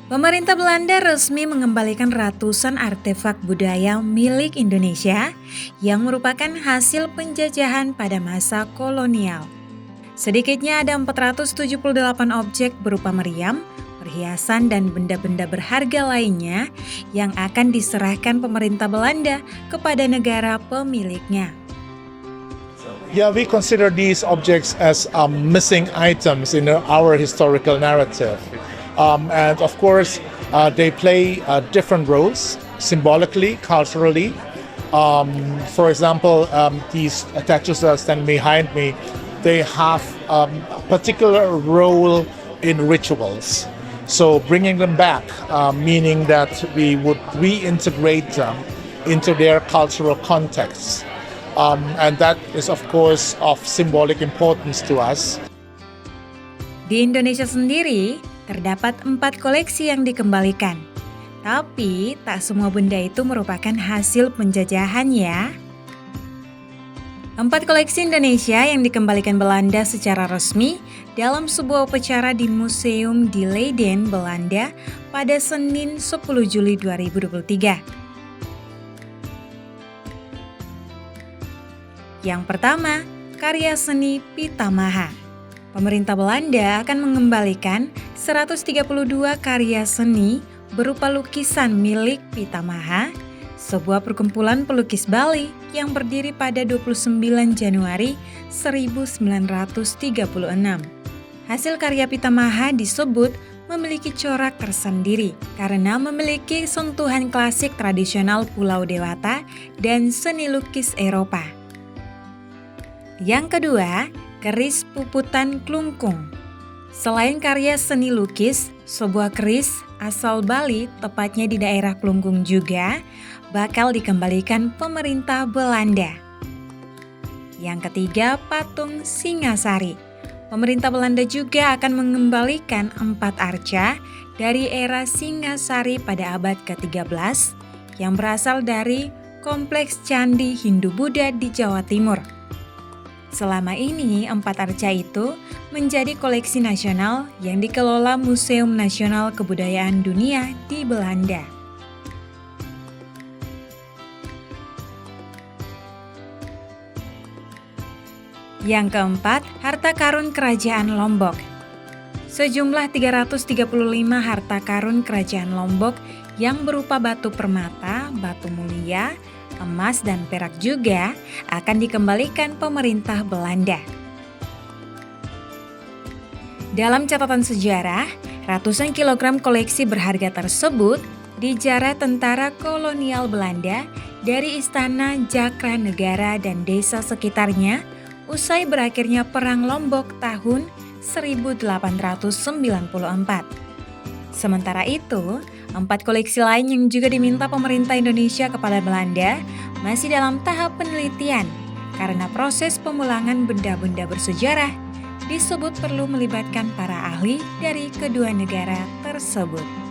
Pemerintah Belanda resmi mengembalikan ratusan artefak budaya milik Indonesia yang merupakan hasil penjajahan pada masa kolonial. Sedikitnya ada 478 objek berupa meriam, perhiasan dan benda-benda berharga lainnya yang akan diserahkan pemerintah Belanda kepada negara pemiliknya. Yeah, we consider these objects as missing items in our historical narrative. And of course, they play different roles symbolically, culturally. For example, these statues that are standing behind me, they have a particular role in rituals. So bringing them back, meaning that we would reintegrate them into their cultural context. And that is, of course, of symbolic importance to us. Di Indonesia sendiri, terdapat 4 koleksi yang dikembalikan. Tapi, tak semua benda itu merupakan hasil penjajahan ya. 4 koleksi Indonesia yang dikembalikan Belanda secara resmi dalam sebuah upacara di Museum di Leiden, Belanda pada Senin 10 Juli 2023. Yang pertama, karya seni Pitamaha. Pemerintah Belanda akan mengembalikan 132 karya seni berupa lukisan milik Pitamaha, sebuah perkumpulan pelukis Bali yang berdiri pada 29 Januari 1936. Hasil karya Pitamaha disebut memiliki corak tersendiri karena memiliki sentuhan klasik tradisional Pulau Dewata dan seni lukis Eropa. Yang kedua, keris puputan Klungkung. Selain karya seni lukis, sebuah keris asal Bali, tepatnya di daerah Klungkung juga, bakal dikembalikan pemerintah Belanda. Yang ketiga, patung Singasari. Pemerintah Belanda juga akan mengembalikan 4 arca dari era Singasari pada abad ke-13 yang berasal dari kompleks candi Hindu-Buddha di Jawa Timur. Selama ini, 4 arca itu menjadi koleksi nasional yang dikelola Museum Nasional Kebudayaan Dunia di Belanda. Yang keempat, harta karun Kerajaan Lombok. Sejumlah 335 harta karun Kerajaan Lombok yang berupa batu permata, batu mulia, emas dan perak juga akan dikembalikan pemerintah Belanda. Dalam catatan sejarah, ratusan kilogram koleksi berharga tersebut dijarah tentara kolonial Belanda dari istana Jakranegara dan desa sekitarnya usai berakhirnya Perang Lombok tahun 1894. Sementara itu, 4 koleksi lain yang juga diminta pemerintah Indonesia kepada Belanda masih dalam tahap penelitian karena proses pemulangan benda-benda bersejarah disebut perlu melibatkan para ahli dari kedua negara tersebut.